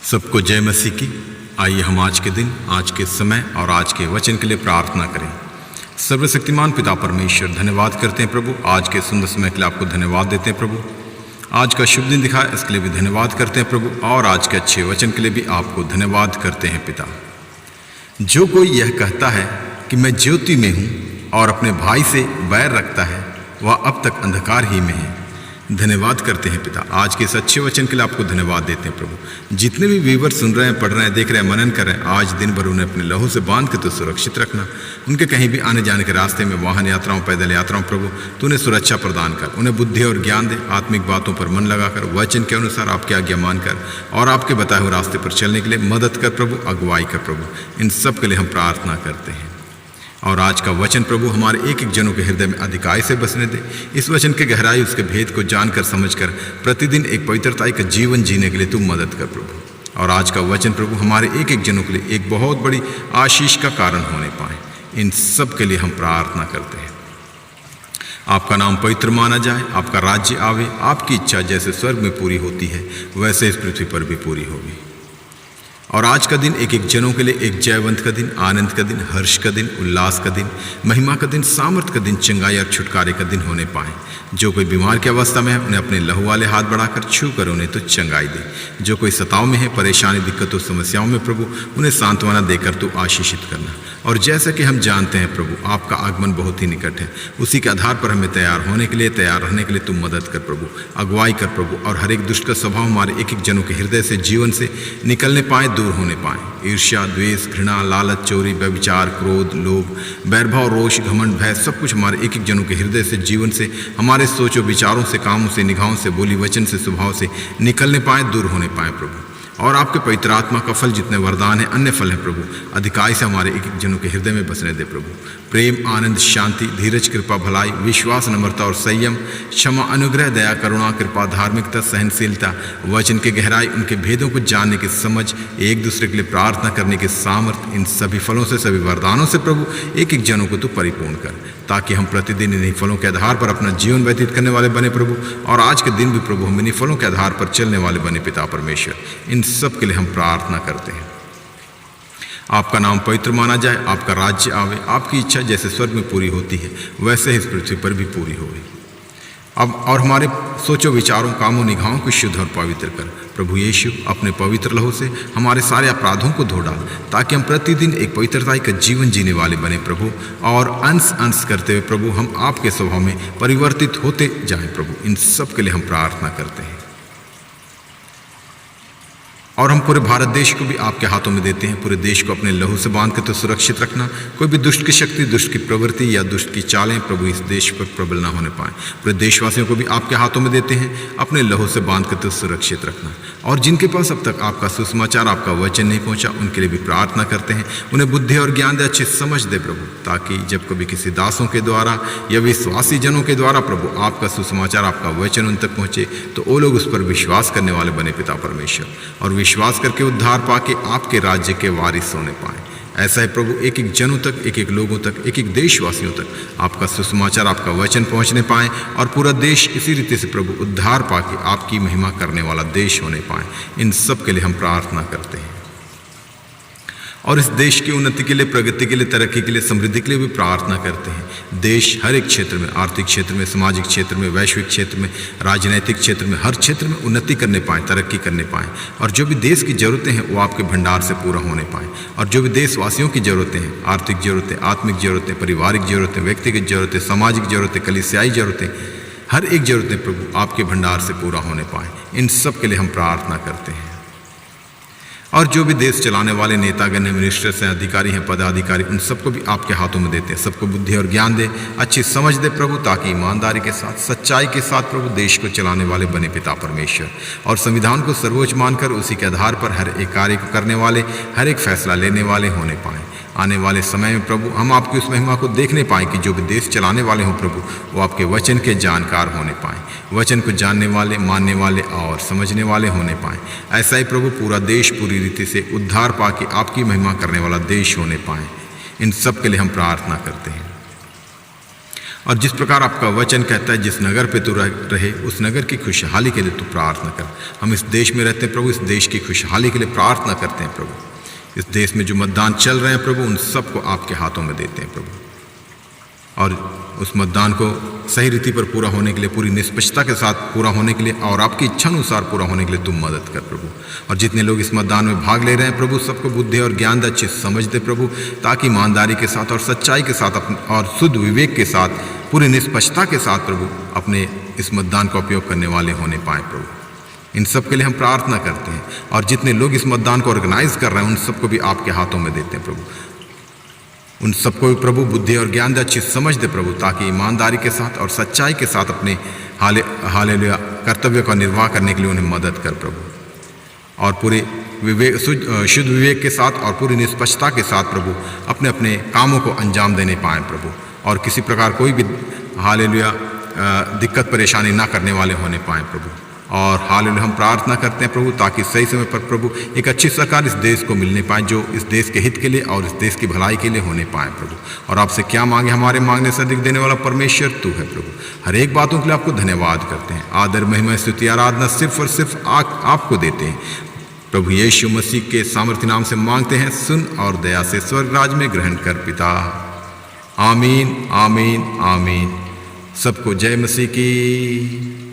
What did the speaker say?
सबको जय मसीह की। आइए हम आज के दिन, आज के समय और आज के वचन के लिए प्रार्थना करें। सर्वशक्तिमान पिता परमेश्वर, धन्यवाद करते हैं प्रभु, आज के सुंदर समय के लिए आपको धन्यवाद देते हैं प्रभु। आज का शुभ दिन दिखा, इसके लिए भी धन्यवाद करते हैं प्रभु, और आज के अच्छे वचन के लिए भी आपको धन्यवाद करते हैं पिता। जो कोई यह कहता है कि मैं ज्योति में हूँ और अपने भाई से बैर रखता है, वह अब तक अंधकार ही में है। धन्यवाद करते हैं पिता, आज के इस अच्छे वचन के लिए आपको धन्यवाद देते हैं प्रभु। जितने भी व्यूवर सुन रहे हैं, पढ़ रहे हैं, देख रहे हैं, मनन कर रहे हैं, आज दिन भर उन्हें अपने लहू से बांध के तो सुरक्षित रखना। उनके कहीं भी आने जाने के रास्ते में, वाहन यात्राओं, पैदल यात्राओं, प्रभु तू उन्हें सुरक्षा प्रदान कर, उन्हें बुद्धि और ज्ञान दे, आत्मिक बातों पर मन लगाकर वचन के अनुसार आपकी आज्ञा मानकर और आपके बताए हुए रास्ते पर चलने के लिए मदद कर प्रभु, अगुवाई कर प्रभु। इन सब के लिए हम प्रार्थना करते हैं। और आज का वचन प्रभु हमारे एक एक जनों के हृदय में अधिकाई से बसने दे। इस वचन के गहराई, उसके भेद को जानकर समझकर प्रतिदिन एक पवित्रताई का जीवन जीने के लिए तू मदद कर प्रभु। और आज का वचन प्रभु हमारे एक एक जनों के लिए एक बहुत बड़ी आशीष का कारण होने पाए। इन सब के लिए हम प्रार्थना करते हैं। आपका नाम पवित्र माना जाए, आपका राज्य आवे, आपकी इच्छा जैसे स्वर्ग में पूरी होती है वैसे इस पृथ्वी पर भी पूरी होगी। और आज का दिन एक एक जनों के लिए एक जयवंत का दिन, आनंद का दिन, हर्ष का दिन, उल्लास का दिन, महिमा का दिन, सामर्थ का दिन, चंगाई और छुटकारे का दिन होने पाए। जो कोई बीमार की अवस्था में है, उन्हें अपने लहू वाले हाथ बढ़ाकर छू कर उन्हें तो चंगाई दे। जो कोई सताव में है, परेशानी, दिक्कतों, समस्याओं में प्रभु, उन्हें सांत्वना देकर तो आशीषित करना। और जैसा कि हम जानते हैं प्रभु, आपका आगमन बहुत ही निकट है, उसी के आधार पर हमें तैयार होने के लिए, तैयार रहने के लिए तुम मदद कर प्रभु, अगुवाई कर प्रभु। और हर एक दुष्ट का स्वभाव हमारे एक एक जनों के हृदय से, जीवन से निकलने पाए, दूर होने पाए। ईर्ष्या, द्वेष, घृणा, लालच, चोरी, व्यभिचार, क्रोध, लोभ, बैरभाव, रोष, घमंड, भय, सब कुछ हमारे एक एक जनों के हृदय से, जीवन से, हमारे सोचों, विचारों से, कामों से, निगाहों से, बोली वचन से, स्वभाव से निकलने पाए, दूर होने पाए प्रभु। और आपके पवित्र आत्मा का फल, जितने वरदान है, अन्य फल है प्रभु, अधिकाई से हमारे एक एक जनों के हृदय में बसने दे प्रभु। प्रेम, आनंद, शांति, धीरज, कृपा, भलाई, विश्वास, नम्रता और संयम, क्षमा, अनुग्रह, दया, करुणा, कृपा, धार्मिकता, सहनशीलता, वचन के गहराई, उनके भेदों को जानने की समझ, एक दूसरे के लिए प्रार्थना करने की सामर्थ, इन सभी फलों से, सभी वरदानों से प्रभु एक एक जनों को तू परिपूर्ण कर, ताकि हम प्रतिदिन इन्हीं फलों के आधार पर अपना जीवन व्यतीत करने वाले बने प्रभु। और आज के दिन भी प्रभु हम इन्हीं फलों के आधार पर चलने वाले बने पिता परमेश्वर। इन सब के लिए हम प्रार्थना करते हैं। आपका नाम पवित्र माना जाए, आपका राज्य आवे, आपकी इच्छा जैसे स्वर्ग में पूरी होती है वैसे इस पृथ्वी पर भी पूरी होगी। अब और हमारे सोचो, विचारों, कामों, निगाहों को शुद्ध और पवित्र कर प्रभु यीशु, अपने पवित्र लहू से हमारे सारे अपराधों को धो डाल, ताकि हम प्रतिदिन एक पवित्रताई का जीवन जीने वाले बने प्रभु। और अंश अंश करते हुए प्रभु हम आपके स्वभाव में परिवर्तित होते जाएं प्रभु। इन सब के लिए हम प्रार्थना करते हैं। और हम पूरे भारत देश को भी आपके हाथों में देते हैं। पूरे देश को अपने लहू से बांध के तो सुरक्षित रखना। कोई भी दुष्ट की शक्ति, दुष्ट की प्रवृत्ति या दुष्ट की चालें प्रभु इस देश पर प्रबल ना होने पाए। पूरे देशवासियों को भी आपके हाथों में देते हैं, अपने लहू से बांध के तो सुरक्षित रखना। और जिनके पास अब तक आपका सुसमाचार, आपका वचन नहीं पहुंचा, उनके लिए भी प्रार्थना करते हैं, उन्हें बुद्धि और ज्ञान दे, अच्छी समझ दे प्रभु, ताकि जब कभी किसी दासों के द्वारा या विश्वासी जनों के द्वारा प्रभु आपका सुसमाचार, आपका वचन उन तक पहुंचे, तो वो लोग उस पर विश्वास करने वाले बने पिता परमेश्वर, और विश्वास करके उद्धार पाके आपके राज्य के वारिस होने पाए। ऐसा है प्रभु, एक एक जनों तक, एक एक लोगों तक, एक एक देशवासियों तक आपका सुसमाचार, आपका वचन पहुंचने पाए, और पूरा देश इसी रीति से प्रभु उद्धार पाके आपकी महिमा करने वाला देश होने पाए। इन सब के लिए हम प्रार्थना करते हैं। और इस देश की उन्नति के लिए, प्रगति के लिए, तरक्की के लिए, समृद्धि के लिए भी प्रार्थना करते हैं। देश हर एक क्षेत्र में, आर्थिक क्षेत्र में, सामाजिक क्षेत्र में, वैश्विक क्षेत्र में, राजनीतिक क्षेत्र में, हर क्षेत्र में उन्नति करने पाए, तरक्की करने पाए। और जो भी देश की ज़रूरतें हैं वो आपके भंडार से पूरा होने पाए। और जो भी देशवासियों की ज़रूरतें हैं, आर्थिक ज़रूरतें, आत्मिक ज़रूरतें, पारिवारिक ज़रूरतें, व्यक्तिगत ज़रूरतें, सामाजिक ज़रूरतें, कलीसियाई ज़रूरतें, हर एक ज़रूरतें प्रभु आपके भंडार से पूरा होने पाए। इन सब के लिए हम प्रार्थना करते हैं। और जो भी देश चलाने वाले नेतागण हैं, मिनिस्टर्स हैं, अधिकारी हैं, पदाधिकारी, उन सबको भी आपके हाथों में देते हैं। सबको बुद्धि और ज्ञान दे, अच्छी समझ दे प्रभु, ताकि ईमानदारी के साथ, सच्चाई के साथ प्रभु देश को चलाने वाले बने पिता परमेश्वर। और संविधान को सर्वोच्च मानकर उसी के आधार पर हर एक कार्य को करने वाले, हर एक फैसला लेने वाले होने पाए। आने वाले समय में प्रभु हम आपकी उस महिमा को देखने पाएँ कि जो भी देश चलाने वाले हों प्रभु, वो आपके वचन के जानकार होने पाएँ, वचन को जानने वाले, मानने वाले और समझने वाले होने पाएँ। ऐसा ही प्रभु पूरा देश पूरी रीति से उद्धार पाके आपकी महिमा करने वाला देश होने पाएँ। इन सब के लिए हम प्रार्थना करते हैं। और जिस प्रकार आपका वचन कहता है, जिस नगर पे तू रहे उस नगर की खुशहाली के लिए तू प्रार्थना कर। हम इस देश में रहते हैं प्रभु, इस देश की खुशहाली के लिए प्रार्थना करते हैं प्रभु। इस देश में जो मतदान चल रहे हैं प्रभु, उन सबको आपके हाथों में देते हैं प्रभु, और उस मतदान को सही रीति पर पूरा होने के लिए, पूरी निष्पक्षता के साथ पूरा होने के लिए और आपकी इच्छा अनुसार पूरा होने के लिए तुम मदद कर प्रभु। और जितने लोग इस मतदान में भाग ले रहे हैं प्रभु, सबको बुद्धि और ज्ञान अच्छे समझ दे प्रभु, ताकि ईमानदारी के साथ और सच्चाई के साथ और शुद्ध विवेक के साथ, पूरी निष्पक्षता के साथ प्रभु अपने इस मतदान का उपयोग करने वाले होने पाए प्रभु। इन सब के लिए हम प्रार्थना करते हैं, और जितने लोग इस मतदान को ऑर्गेनाइज कर रहे हैं उन सबको भी आपके हाथों में देते हैं प्रभु। उन सबको भी प्रभु बुद्धि और ज्ञान अच्छी समझ दे प्रभु, ताकि ईमानदारी के साथ और सच्चाई के साथ अपने हालेलुया कर्तव्य का निर्वाह करने के लिए उन्हें मदद कर प्रभु, और पूरे शुद्ध विवेक के साथ और पूरी निष्पक्षता के साथ प्रभु अपने अपने कामों को अंजाम देने पाएँ प्रभु, और किसी प्रकार कोई भी हालेलुया दिक्कत परेशानी ना करने वाले होने पाएँ प्रभु। और हालेलुया हम प्रार्थना करते हैं प्रभु, ताकि सही समय पर प्रभु एक अच्छी सरकार इस देश को मिलने पाए, जो इस देश के हित के लिए और इस देश की भलाई के लिए होने पाए प्रभु। और आपसे क्या मांगे, हमारे मांगने से अधिक देने वाला परमेश्वर तू है प्रभु। हर एक बातों के लिए आपको धन्यवाद करते हैं। आदर महिमा स्तुति आराधना सिर्फ और सिर्फ आपको देते हैं प्रभु। यीशु मसीह के सामर्थ्य नाम से मांगते हैं, सुन और दया से स्वर्ग राज में ग्रहण कर पिता। आमीन आमीन आमीन। सबको जय मसीह की।